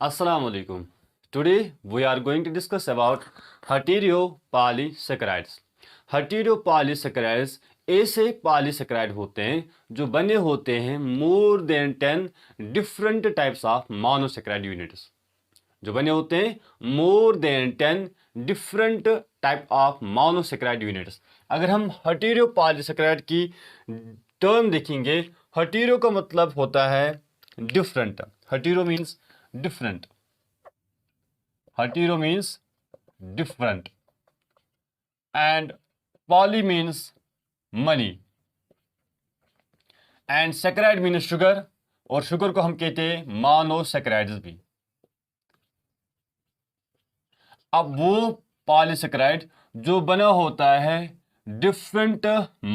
Assalamu alaikum. Today we are going to discuss about heteropolysaccharides. Heteropolysaccharides ऐसे polysaccharide होते हैं जो बने होते हैं more than 10 different types of monosaccharide units, जो बने होते हैं more than 10 different type of monosaccharide units. अगर हम हेटेरोपॉलीसेकेराइड की टर्म देखेंगे, हेटेरो का मतलब होता है different. Hetero means different. Hetero means different and poly means many and saccharide means sugar, और शुगर को हम कहते हैं मोनोसैकेराइड्स भी। अब वो पॉलीसैकेराइड जो बना होता है डिफरेंट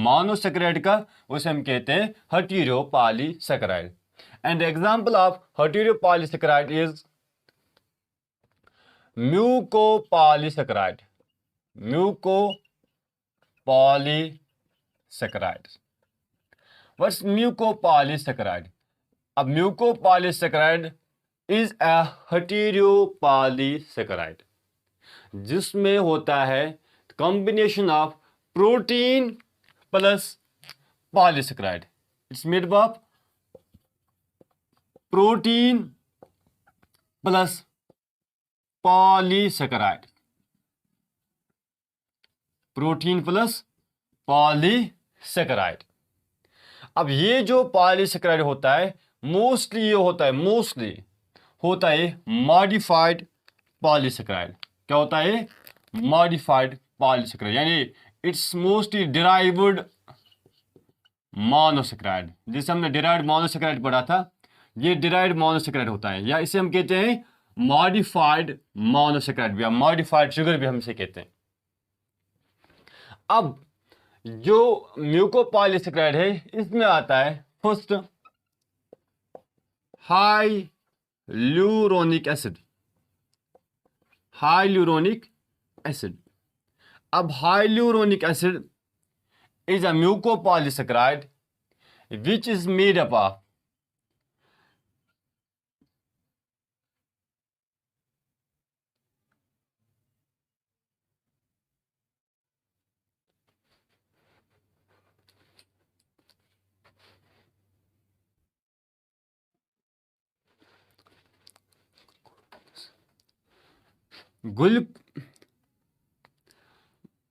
मोनोसैकेराइड का, उसे हम कहते हैं हेटेरोपॉलीसैकेराइड। And the example of heteropolysaccharide is mucopolysaccharide. Mucopolysaccharide. What's mucopolysaccharide? A mucopolysaccharide is a heteropolysaccharide जिसमें होता है combination of protein plus polysaccharide. It's made up of protein plus polysaccharide. Protein plus polysaccharide. अब ये जो पॉलीसेकेराइड होता है mostly होता है मॉडिफाइड पॉलीसेकेराइड। क्या होता है? मॉडिफाइड पॉलीसेकेराइड, यानी इट्स मोस्टली डिराइव्ड मोनोसेकेराइड। जैसे हमने डिराइव्ड मोनोसेकेराइड पढ़ा था, ये डिराइव्ड मोनोसेकेराइड होता है, या इसे हम कहते हैं मॉडिफाइड मोनोसेकेराइड भी, या मॉडिफाइड शुगर भी हम इसे कहते हैं। अब जो म्यूकोपॉलीसेकेराइड है इसमें आता है फर्स्ट हाइल्यूरोनिक एसिड। अब hyaluronic acid is a mucopolysaccharide which is made up of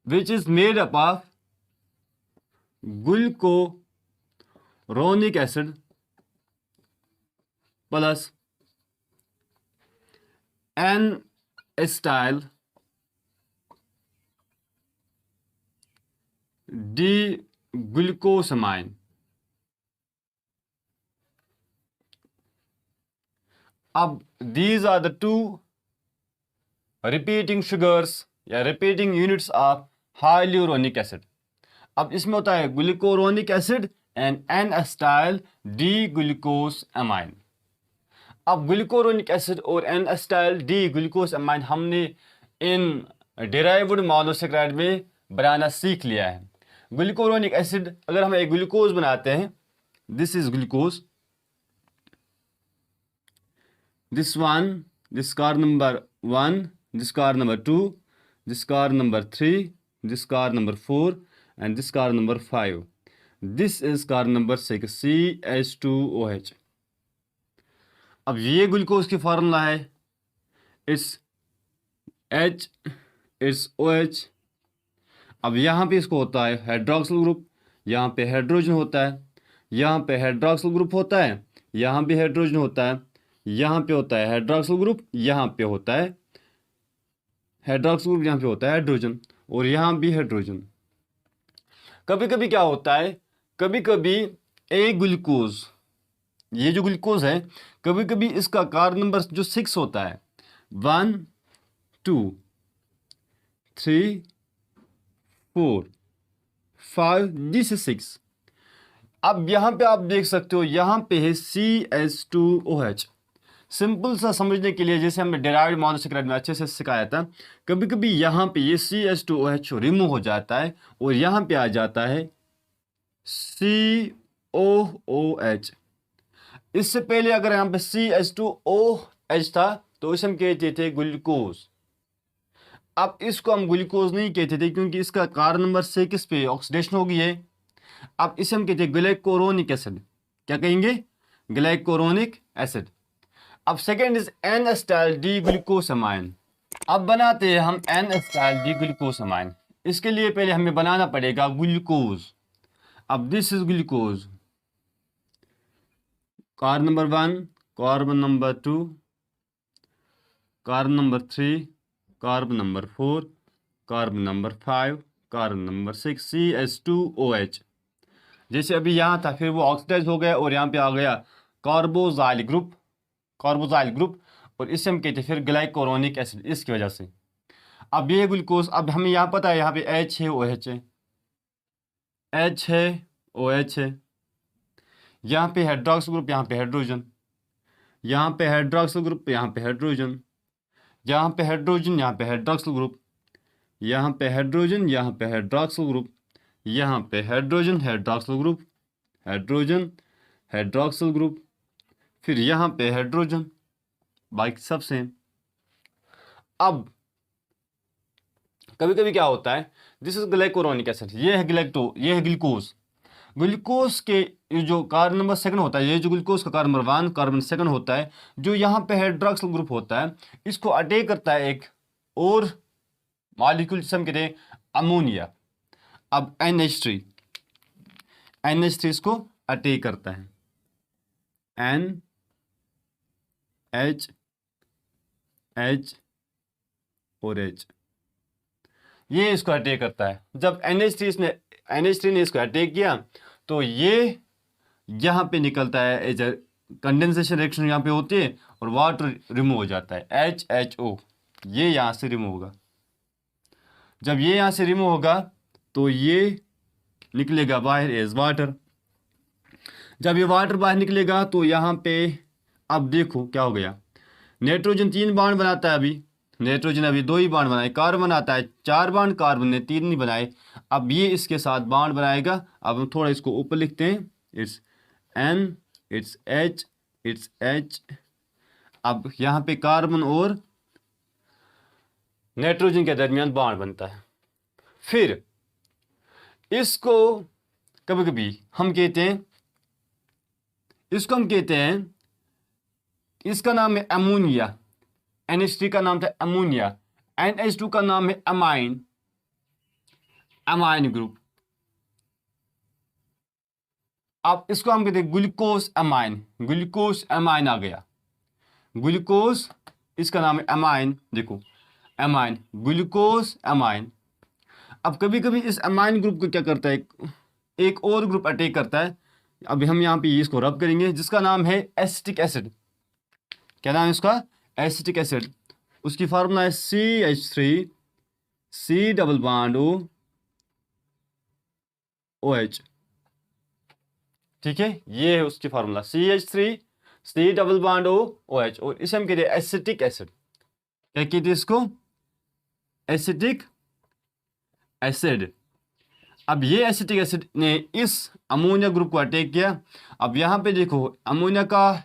which is made up of glucuronic acid plus N-acetyl D-glucosamine। अब these are the two repeating sugars या repeating units of hyaluronic acid। अब इसमें होता है glucuronic acid and N-acetyl D-glucosamine। अब glucuronic acid और N-acetyl D-glucosamine हमने इन derived monosaccharide में बनाना सीख लिया है। ग्लूकोरोनिक एसिड, अगर हम एक ग्लूकोज बनाते हैं, this is glucose, this one, this car number 1, this car number 2, this car number 3, this car number 4, and this car number 5. This is car number 6, CH2OH। अब ये ग्लूकोज की फार्मूला है, it's H, it's OH। अब यहाँ पे इसको होता है हाइड्रोक्सिल ग्रुप, यहाँ पे हाइड्रोजन होता है, यहाँ पे हाइड्रोक्सिल ग्रुप होता है, यहाँ भी हाइड्रोजन होता है, यहाँ पे होता है हाइड्रोक्सिल ग्रुप, यहाँ पे होता है हाइड्रोक्सिल ग्रुप, यहाँ पे होता है हाइड्रोजन, और यहाँ भी हाइड्रोजन। कभी कभी क्या होता है, कभी कभी एक ग्लूकोज, ये जो ग्लूकोज है, कभी कभी इसका कार्बन नंबर जो 6 होता है, 1 2 3 4 5, दिस इज 6। अब यहाँ पे आप देख सकते हो, यहाँ पे है CH2OH। सिंपल सा समझने के लिए, जैसे हमने डिराइव्ड मोनोसेकेराइड में अच्छे से सिखाया था, कभी कभी यहाँ पे ये CH2OH रिमूव हो जाता है और यहाँ पे आ जाता है COOH। इससे पहले अगर यहाँ पे CH2O H था तो इसे हम कहते थे ग्लूकोज। अब इसको हम ग्लूकोज नहीं कहते थे क्योंकि इसका कार्बन नंबर 6 पे ऑक्सीडेशन हो गई है। अब इसे हम कहते हैं ग्लाइकोरोनिक एसिड। क्या कहेंगे? ग्लाइकोरोनिक एसिड। अब second is an acetyl D glucosamine. अब बनाते हैं हम एन एसिटाइल डी ग्लूकोसामाइन। इसके लिए पहले हमें बनाना पड़ेगा ग्लूकोज। अब this is glucose, carbon number 1, carbon number 2, carbon number 3, carbon number 4, carbon number 5, carbon number 6, CH2OH। जैसे अभी यहाँ था, फिर वो ऑक्सीडाइज हो गया और यहाँ पे आ गया कार्बोजाइल ग्रुप, कार्बोजाइल ग्रुप, और इससे हम कहते हैं फिर ग्लाइकोरोनिक एसिड, इसकी वजह से। अब ये ग्लूकोज, अब हमें यहाँ पता है यहाँ पे H है, OH है, H है, OH है, यहाँ पे हाइड्रोक्सिल ग्रुप, यहाँ पे हाइड्रोजन, यहाँ पे हाइड्रोक्सिल ग्रुप, यहाँ पे हाइड्रोजन, यहाँ पे हाइड्रोजन, यहाँ पे हाइड्रोक्सिल ग्रुप, यहाँ पे हाइड्रोजन, यहाँ पे हाइड्रोक्सिल ग्रुप, यहाँ पे hydrogen, hydroxyl group, hydrogen, hydroxyl group, फिर यहाँ पे हाइड्रोजन, बाकी सब सेम। अब कभी कभी क्या होता है, दिस इज ग्लाइकोरोनिक एसिड, ये है ये है ग्लूकोज। ग्लूकोज के ये जो कार्बन नंबर 2 होता है, ये जो ग्लूकोज का कार्बन नंबर 1, कार्बन 2 होता है, जो यहाँ पे हाइड्रोक्सिल ग्रुप होता है, इसको अटैक करता है एक और मॉलिक्यूल जिसे हम कहते हैं अमोनिया। अब NH3 इसको अटैक करता है, NH और H, ये इसको अटैक करता है। जब NH3 ने इसको अटैक किया तो ये यहाँ पे निकलता है, एज ए कंडेंसेशन रिएक्शन यहाँ पे होती है और वाटर रिमूव हो जाता है, HHO, ये यहाँ से रिमूव होगा। जब ये यहाँ से रिमूव होगा तो ये निकलेगा बाहर एज वाटर। जब ये वाटर बाहर निकलेगा तो यहाँ पे अब देखो क्या हो गया, नाइट्रोजन 3 बॉन्ड बनाता है, अभी नाइट्रोजन अभी 2 ही बॉन्ड बनाए, कार्बन बनाता है 4 बॉन्ड, कार्बन ने 3 नहीं बनाए। अब ये इसके साथ बॉन्ड बनाएगा। अब हम थोड़ा इसको ऊपर लिखते हैं, it's N, it's H, it's H। अब यहाँ पे कार्बन और नाइट्रोजन के दरमियान बॉन्ड बनता है। फिर इसको कभी कभी हम कहते हैं, इसको हम कहते हैं, इसका नाम है अमोनिया, NH3 का नाम था अमोनिया, NH2 का नाम है अमाइन, अमाइन ग्रुप। अब इसको हम कहते हैं ग्लूकोज अमाइन, ग्लूकोज अमाइन आ गया, ग्लूकोज, इसका नाम है अमाइन, देखो अमाइन, ग्लूकोज अमाइन। अब कभी कभी इस अमाइन ग्रुप को क्या करता है, एक और ग्रुप अटैक करता है। अभी हम यहाँ पे इसको रब करेंगे, जिसका नाम है एसिटिक एसिड। क्या नाम है इसका? Acetic acid. उसकी फार्मूला है CH3 C double bond OH। ठीक है, ये है उसकी formula, CH3 C double bond OH, और इसे हम कहते हैं एसिटिक एसिड। क्या कहते हैं इसको? Acetic acid. अब ये एसिटिक एसिड ने इस अमोनिया ग्रुप को अटैक किया। अब यहाँ पे देखो, अमोनिया का,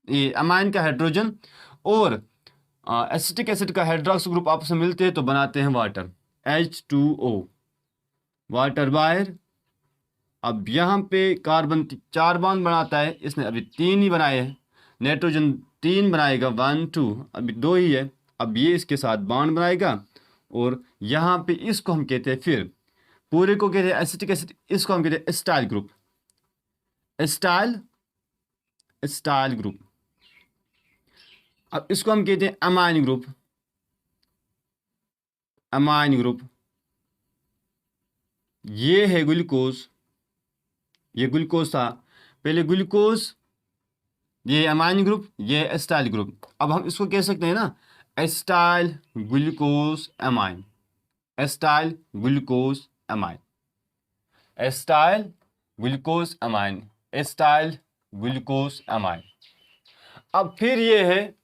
ये अमाइन का हाइड्रोजन और एसिटिक एसिड का हाइड्रोक्सिल ग्रुप आपस में मिलते हैं तो बनाते हैं वाटर, H2O, वाटर बाहर। अब यहाँ पे कार्बन 4 बॉन्ड बनाता है, इसने अभी 3 ही बनाए हैं, नाइट्रोजन 3 बनाएगा, 1 2, अभी 2 ही है। अब ये इसके साथ बॉन्ड बनाएगा और यहाँ पे इसको हम कहते हैं, फिर पूरे को कहते हैं एसिटिक एसिड, इसको हम कहते हैं एसिटाइल ग्रुप, एसिटाइल ग्रुप। अब इसको हम कहते हैं अमाइन ग्रुप, अमाइन ग्रुप। ये है ग्लूकोज, ये ग्लूकोज था पहले, ग्लूकोज, ये अमाइन ग्रुप, ये एसिटाइल ग्रुप। अब हम इसको कह सकते हैं ना, acetyl glucose amine, acetyl glucose amine, acetyl glucose amine, acetyl glucose amine. अब फिर ये है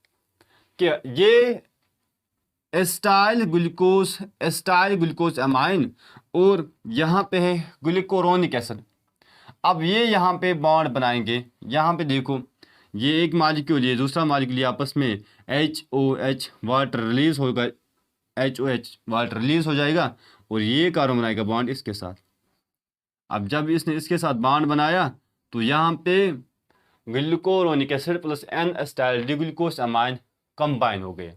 कि ये एसिटाइल ग्लूकोज अमाइन और यहाँ पे है ग्लाइकोरोनिक एसिड। अब ये यहाँ पे बॉन्ड बनाएंगे, यहाँ पे देखो, ये एक मालिक्यूल, ये दूसरा मालिक्यूल, आपस में HOH वाटर रिलीज होगा, HOH वाटर रिलीज हो जाएगा और ये कार्बन बनाएगा बॉन्ड इसके साथ। अब जब इसने इसके साथ बॉन्ड बनाया तो यहाँ पे glucuronic acid plus N acetyl D glucosamine combine हो गए।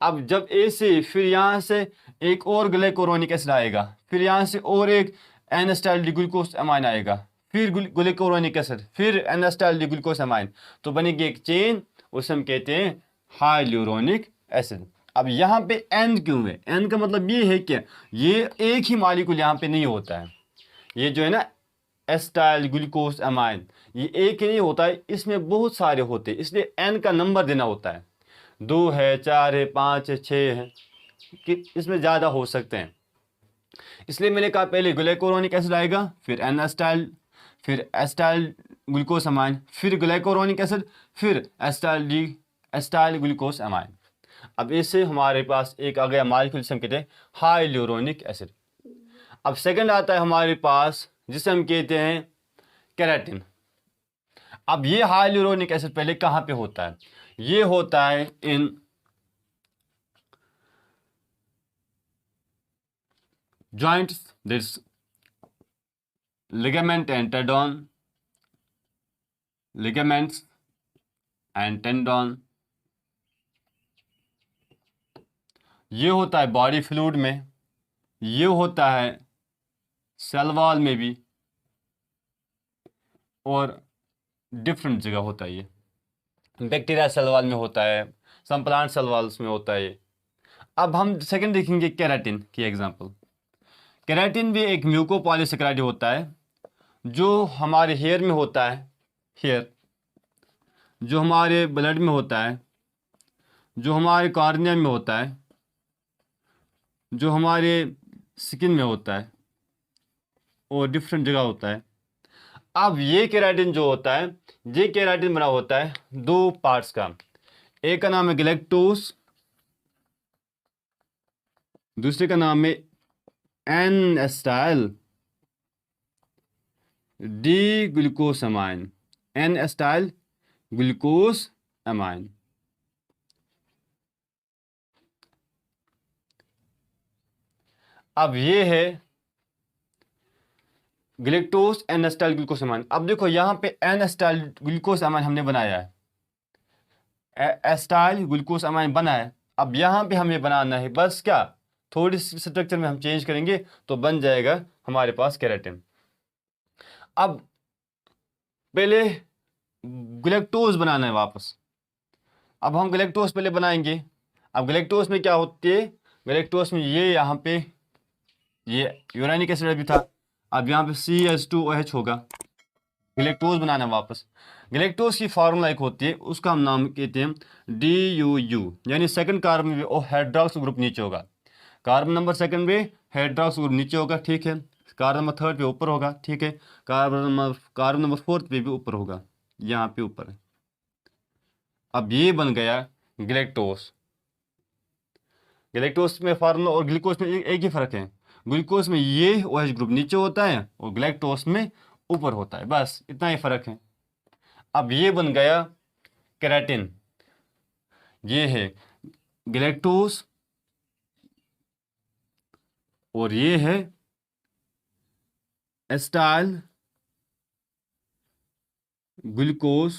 अब जब ए से फिर यहाँ से एक और ग्लाइकोरोनिक एसिड आएगा, फिर यहाँ से और एक N एसिटाइल डिग्लूकोस अमाइन आएगा, फिर ग्लाइकोरोनिक एसिड, फिर N एसिटाइल डिग्लूकोस अमाइन, तो बनेगी एक चेन, उसे हम कहते हैं हाइल्यूरोनिक एसिड। अब यहाँ पे N क्यों है? N का मतलब ये है कि ये एक ही मॉलिक्यूल यहाँ पे नहीं होता है, ये जो है ना एसिटाइल ग्लूकोस अमाइन, ये एक ही नहीं होता है, इसमें बहुत सारे होते हैं, इसलिए N का नंबर देना होता है। 2 है, 4 है, 5 है, 6 है, कि इसमें ज़्यादा हो सकते हैं। इसलिए मैंने कहा पहले ग्लाइकोरोनिक एसिड आएगा, फिर N एसिटाइल, फिर एसिटाइल ग्लूकोस अमाइन, फिर ग्लाइकोरोनिक एसिड, फिर एसिटाइल ग्लूकोस अमाइन। अब इससे हमारे पास एक आ गया मालिक्यूल जिसे हम कहते हैं हाइल्यूरोनिक एसिड। अब सेकंड आता है हमारे पास जिसे हम कहते हैं केराटिन। अब ये हाइल्यूरोनिक एसिड पहले कहाँ पे होता है? ये होता है इन joints, this ligament and tendon, ligaments and tendon, ये होता है बॉडी फ्लूइड में, ये होता है सेल वॉल में भी, और डिफरेंट जगह होता है। ये बैक्टीरिया सेल वॉल में होता है, सम प्लांट सेल वॉल्स में होता है। अब हम सेकंड देखेंगे केराटिन की एग्जांपल। केराटिन भी एक म्यूकोपॉलीसेकेराइड होता है जो हमारे हेयर में होता है, हेयर जो हमारे ब्लड में होता है, जो हमारे कॉर्निया में होता है, जो हमारे स्किन में होता है, और डिफरेंट जगह होता है। अब ये केराटिन जो होता है, ये केराटिन बना होता है 2 पार्ट्स का, एक का नाम है गैलेक्टोस, दूसरे का नाम है N acetyl D glucose amine, N acetyl glucose amine. अब ये है ग्लैक्टोस N एसिटाइल ग्लूकोस अमाइन। अब देखो यहाँ पे N एसिटाइल ग्लूकोस अमाइन हमने बनाया है, एसिटाइल ग्लूकोस अमाइन बना है। अब यहाँ पे हमें बनाना है बस क्या, थोड़ी सी स्ट्रक्चर में हम चेंज करेंगे तो बन जाएगा हमारे पास केराटिन। अब पहले ग्लैक्टोज बनाना है वापस। अब हम ग्लैक्टोज पहले बनाएंगे। अब ग्लैक्टोज में क्या होती है, ग्लैक्टोज में ये यहाँ पे ये यूरानिक एसिड भी था, अब यहाँ पे CH2OH होगा। ग्लैक्टोज बनाना है वापस। ग्लैक्टोज की फार्मूला एक होती है, उसका हम नाम कहते हैं DUU, यानी सेकंड कार्बन में वो हाइड्रोक्स ग्रुप नीचे होगा, कार्बन नंबर सेकंड पे हाइड्रोक्स ग्रुप नीचे होगा, ठीक है। कार्बन नंबर थर्ड पे ऊपर होगा, ठीक है। कार्बन नंबर फोर्थ पे भी ऊपर होगा, यहाँ पे ऊपर है। अब ये बन गया ग्लैक्टोज। ग्लैक्टोज में फार्मूला और ग्लूकोज में एक ही फर्क है, ग्लूकोज में ये OH ग्रुप नीचे होता है और ग्लैक्टोज में ऊपर होता है, बस इतना ही फर्क है। अब ये बन गया केराटिन, ये है ग्लैक्टोज और ये है acetyl glucose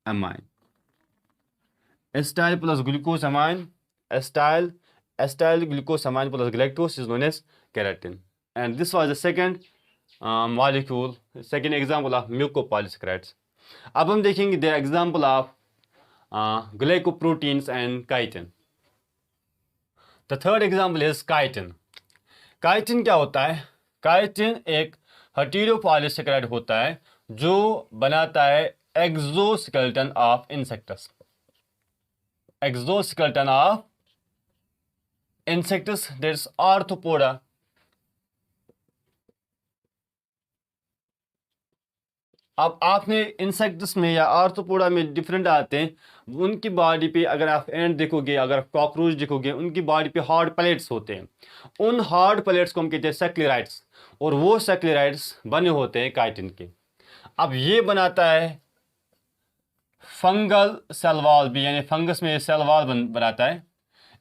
amine. Acetyl plus glucose amine, acetyl glucose amine plus galactose is known as keratin, and this was the second molecule, second example of mucopolysaccharides. अब हम देखेंगे the example of glycoproteins and chitin. The third example is chitin. Chitin क्या होता है? Chitin एक heteropolysacharide होता है जो बनाता है exoskeleton of insects. Exoskeleton of insects, that's arthropoda. अब आपने इंसेक्ट्स में या आर्थ्रोपोडा में डिफरेंट आते हैं, उनकी बॉडी पे अगर आप एंड देखोगे, अगर आप कॉकरोच देखोगे, उनकी बॉडी पे हार्ड प्लेट्स होते हैं। उन हार्ड प्लेट्स को हम कहते हैं सेक्लेराइड्स, और वो सेक्लेराइड्स बने होते हैं काइटिन के। अब ये बनाता है फंगल सेल वॉल भी, यानी फंगस में सेल वॉल बनाता है,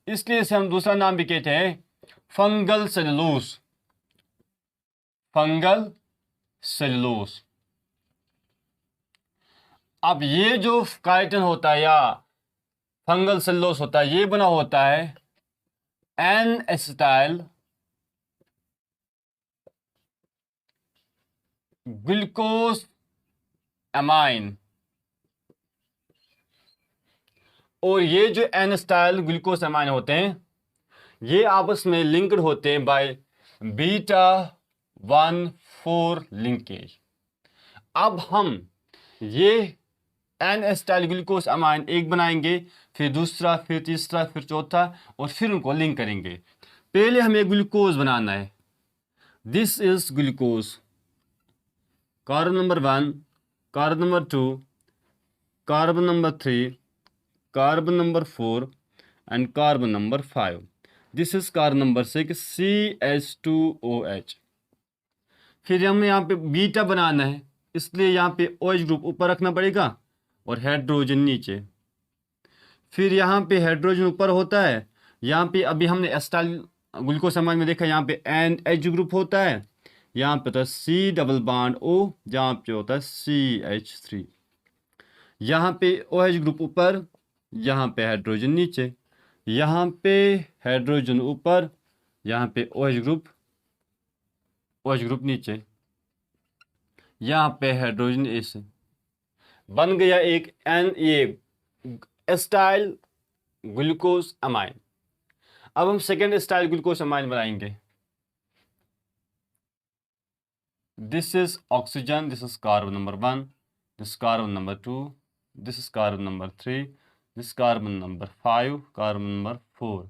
इसलिए इसे हम दूसरा नाम भी कहते हैं फंगल सेलुलोज। Fungal cellulose. अब ये जो काइटिन होता है या फंगल सेलुलोज होता है, ये बना होता है एन एसिटाइल ग्लूकोज अमाइन। और ये जो एन एसिटाइल ग्लूकोज अमाइन होते हैं, ये आपस में लिंक्ड होते हैं बाय बीटा 1,4 लिंकेज। अब हम ये एन एसिटाइल ग्लूकोज अमाइन एक बनाएंगे, फिर दूसरा, फिर तीसरा, फिर चौथा, और फिर उनको लिंक करेंगे। पहले हमें ग्लूकोज बनाना है। This is glucose, carbon number 1, carbon number 2, carbon number 3, carbon number 4 and carbon number 5. This is carbon number 6, CH2OH. फिर हमें यहाँ पे बीटा बनाना है, इसलिए यहाँ पे OH ग्रुप ऊपर रखना पड़ेगा और हाइड्रोजन नीचे। फिर यहाँ पे हाइड्रोजन ऊपर होता है, यहाँ पे अभी हमने एसिटाइल ग्लूकोज अमाइन में देखा, यहाँ पे NH ग्रुप होता है, यहाँ पे होता है C डबल बॉन्ड O, जहाँ पे होता है CH3। यहाँ पे OH ग्रुप ऊपर, यहाँ पे हाइड्रोजन नीचे, यहाँ पे हाइड्रोजन ऊपर, यहाँ पे OH ग्रुप नीचे, यहाँ पे हाइड्रोजन ऐसे बन गया एक एसिटाइल ग्लूकोज अमाइन। अब हम सेकेंड एसिटाइल ग्लूकोज अमाइन बनाएंगे। This is oxygen, this is carbon number 1, this carbon number 2, this is carbon number 3, this carbon number 5, carbon number 4,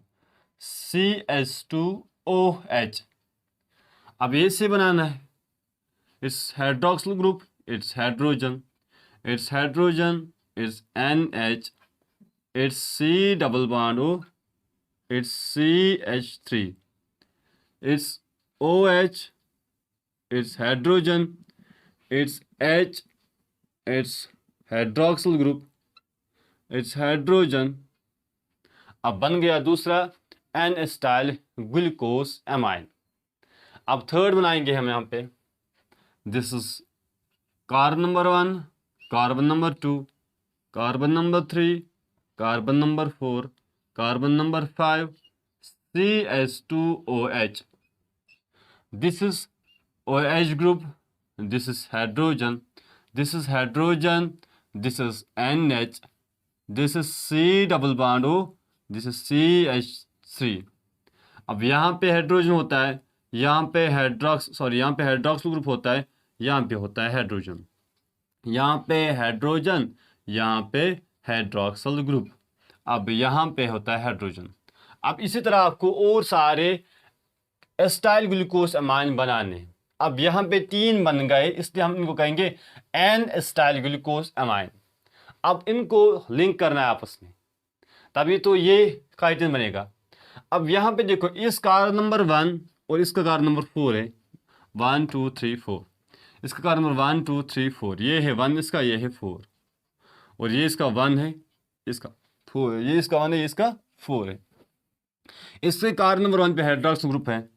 CH2OH। अब ऐसे बनाना है। It's hydroxyl group, it's hydrogen, it's NH, it's C double bond O, it's CH3, it's OH, it's hydrogen, it's H, it's hydroxyl group, it's hydrogen. अब बन गया दूसरा N acetyl glucose amine. अब third बनाएंगे हम यहाँ पे। This is carbon number 1, carbon number 2, carbon number 3, carbon number 4, carbon number 5, CH2OH। This is OH group, this is hydrogen, this is hydrogen, this is NH, this is C double bond O, this is CH3। अब यहाँ पे hydrogen होता है, यहाँ पे hydroxyl group होता है, यहाँ पे होता है हाइड्रोजन, यहाँ पे हाइड्रोजन, यहाँ पे हाइड्रोक्सिल ग्रुप। अब यहाँ पे होता है हाइड्रोजन। अब इसी तरह आपको और सारे एसिटाइल ग्लूकोज अमाइन बनाने। अब यहाँ पे 3 बन गए, इसलिए हम इनको कहेंगे एन एसिटाइल ग्लूकोज अमाइन। अब इनको लिंक करना है आपस में, तभी तो ये काइटिन बनेगा। अब यहाँ पे देखो, इस कार्बन नंबर 1 और इसका कार्बन नंबर 4 है, 1 2 3 4। इसका कार्बन नंबर 1 2 3 4, ये है 1 इसका, ये है 4, और ये इसका 1 है, इसका 4 है, ये इसका 1 है, ये इसका 4 है। इसके कार्बन नंबर 1 पे हाइड्रोक्सिल ग्रुप है,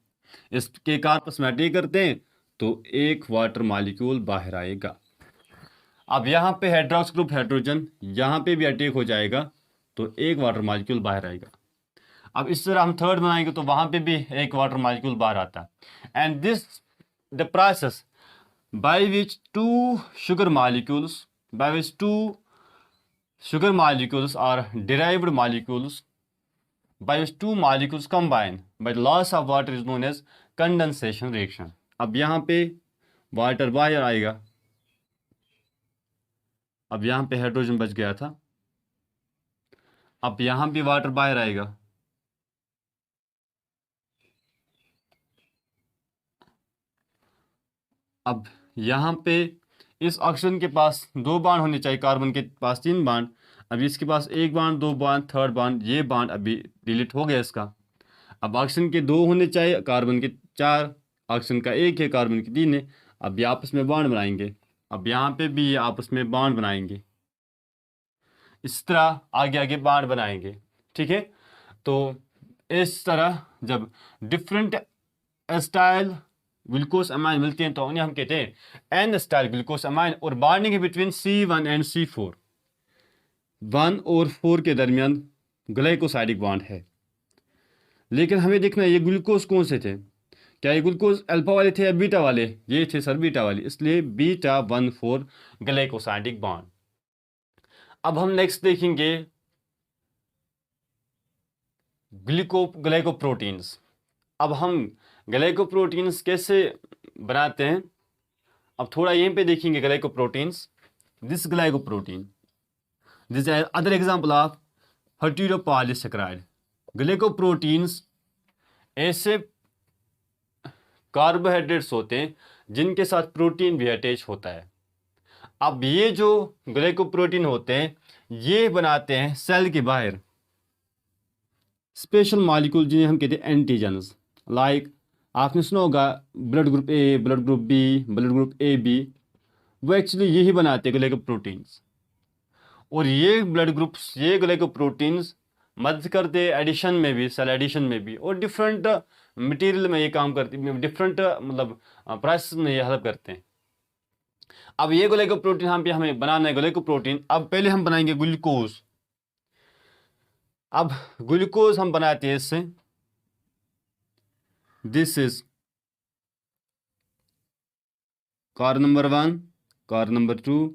इसके कार्बन में अटैक करते हैं तो एक वाटर मॉलिक्यूल बाहर आएगा। अब यहाँ पे हाइड्रोक्सिल ग्रुप हाइड्रोजन, यहाँ पे भी अटैक हो जाएगा तो एक वाटर मॉलिक्यूल बाहर आएगा। अब इस तरह हम थर्ड बनाएंगे तो वहाँ पे भी एक वाटर मॉलिक्यूल बाहर आता है। And this the process by which two sugar molecules are derived molecules, by which two molecules combine by the loss of water is known as condensation reaction. अब यहाँ पे वाटर बाहर आएगा, अब यहाँ पे हाइड्रोजन बच गया था, अब यहाँ भी वाटर बाहर आएगा, अब यहाँ पे इस ऑक्सीजन के पास 2 बांड होने चाहिए, कार्बन के पास 3 बांड, अभी इसके पास 1 बांड, 2 बांड, थर्ड बांड, ये बांड अभी डिलीट हो गया इसका। अब ऑक्सीजन के 2 होने चाहिए, कार्बन के 4, ऑक्सीजन का 1 है, कार्बन के 3 है। अब ये आपस में बांड बनाएंगे, अब यहाँ पे भी ये आपस में बांड बनाएंगे। इस तरह आगे आगे बाण बनाएंगे, ठीक है। तो इस तरह जब डिफरेंट स्टाइल ग्लूकोज अमाइन मिलते हैं तो उन्हें हम कहते हैं एन स्टाइल ग्लूकोज अमाइन। और बॉन्डिंग है बिटवीन C1 एंड C4, 1 और 4 के दरमियान ग्लाइकोसाइडिक बॉन्ड है। लेकिन हमें देखना है ये ग्लूकोज कौन से थे, क्या ये ग्लूकोज अल्फा वाले थे या बीटा वाले? ये थे सर बीटा वाले, इसलिए बीटा 1,4 ग्लाइकोसाइडिक बॉन्ड। अब हम नेक्स्ट देखेंगे ग्लाइकोप्रोटीन्स। अब हम ग्लाइकोप्रोटीन्स कैसे बनाते हैं, अब थोड़ा यहीं पे देखेंगे glycoproteins. This glycoprotein, this other example of heteropolysaccharide. Glycoproteins ऐसे कार्बोहाइड्रेट्स होते हैं जिनके साथ प्रोटीन भी अटैच होता है। अब ये जो ग्लाइकोप्रोटीन होते हैं ये बनाते हैं सेल के बाहर स्पेशल मॉलिक्यूल जिन्हें हम कहते हैं एंटीजन्स। लाइक आपने सुना होगा blood group A, blood group B, blood group A B, वो एक्चुअली यही बनाते हैं ग्लाइकोप्रोटीन्स। और ये ब्लड ग्रुप्स, ये ग्लाइकोप्रोटीन्स मदद करते हैं एडिशन में भी, सेल एडिशन में भी, और डिफरेंट मटेरियल में ये काम करते हैं, डिफरेंट मतलब प्रोसेस में ये हेल्प करते हैं। अब ये ग्लाइकोप्रोटीन यहाँ पे हमें बनाना है ग्लाइकोप्रोटीन। अब पहले हम बनाएंगे ग्लूकोज। अब ग्लूकोज हम बनाते हैं इससे, this is carbon number 1, carbon number 2,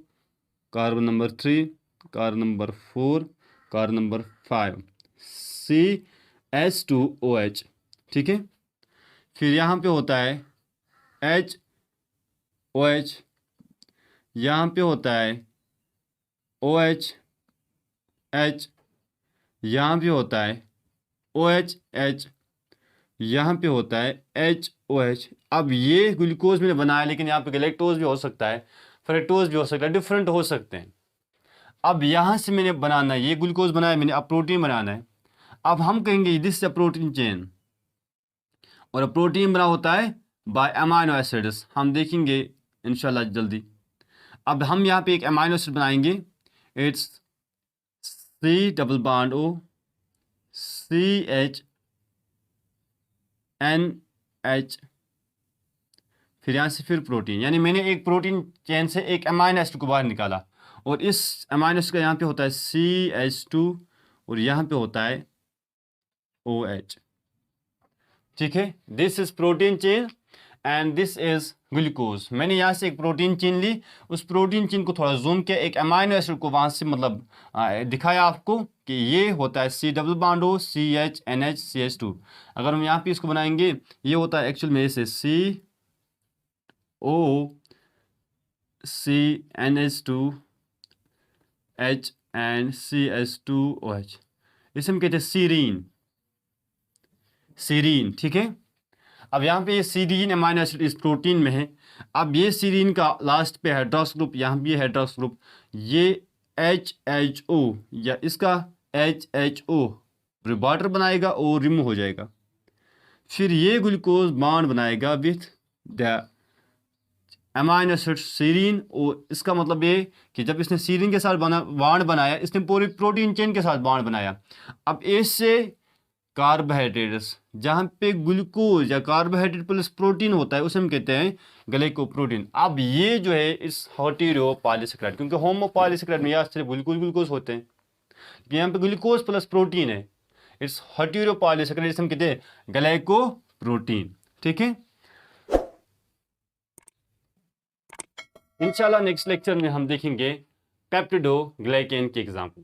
carbon number 3, carbon number 4, carbon number 5, CH2OH, ठीक है। फिर यहाँ पे होता है HOH, यहाँ पे होता है OH H, यहाँ पे होता है OH H, यहाँ पे होता है HOH। अब ये ग्लूकोज मैंने बनाया, लेकिन यहाँ पे गैलेक्टोज भी हो सकता है, फ्रक्टोज भी हो सकता है, डिफरेंट हो सकते हैं। अब यहाँ से मैंने बनाना है, ये ग्लूकोज बनाया मैंने, अब प्रोटीन बनाना है। अब हम कहेंगे this is a protein chain, और प्रोटीन बना होता है बाय अमाइनो एसिड्स, हम देखेंगे इंशाल्लाह जल्दी। अब हम यहाँ पे एक अमाइनो एसिड बनाएंगे, it's C double bond O CHNH। फिर यहाँ से फिर प्रोटीन, यानी मैंने एक प्रोटीन चेन से एक अमाइनो एसिड को बाहर निकाला, और इस अमाइनो एसिड का यहाँ पे होता है CH2 और यहाँ पे होता है OH, ठीक है। This is protein chain and this is glucose. मैंने यहाँ से एक प्रोटीन चेन ली, उस प्रोटीन चेन को थोड़ा जूम किया, एक अमाइनो एसिड को वहाँ से मतलब दिखाया आपको कि ये होता है C double bond O CHNH CH2। अगर हम यहाँ पे इसको बनाएंगे, ये होता है एक्चुअल में से CO CNH2H एंड CH2OH, इसे हम कहते हैं सीरीन, सीरीन, ठीक है। अब यहाँ पे ये सीरीन अमाइनो एसिड इस प्रोटीन में है। अब ये सीरीन का लास्ट पे हाइड्रोक्स ग्रुप, यहाँ भी हाइड्रोक्स ग्रुप, ये HHO या इसका HHO वाटर बनाएगा और रिमूव हो जाएगा। फिर ये ग्लूकोज बॉन्ड बनाएगा with the amino acid serine, और इसका मतलब ये कि जब इसने सीरीन के साथ बॉन्ड बनाया, इसने पूरी प्रोटीन चेन के साथ बॉन्ड बनाया। अब इससे कार्बोहाइड्रेट्स, जहाँ पे ग्लूकोज या कार्बोहाइड्रेट प्लस प्रोटीन होता है उसे हम कहते हैं ग्लाइकोप्रोटीन। अब ये जो है इस हेटेरोपॉलीसेकेराइड, क्योंकि होमोपॉलीसेकेराइड में यहाँ सिर्फ ग्लूकोज होते हैं, यहाँ पे ग्लूकोज प्लस प्रोटीन है, इट्स हेटेरोपॉलीसेकेराइड, हम कहते हैं ग्लाइकोप्रोटीन, ठीक है। इंशाल्लाह नेक्स्ट लेक्चर में हम देखेंगे पेप्टिडोग्लाइकेन के एग्जाम्पल।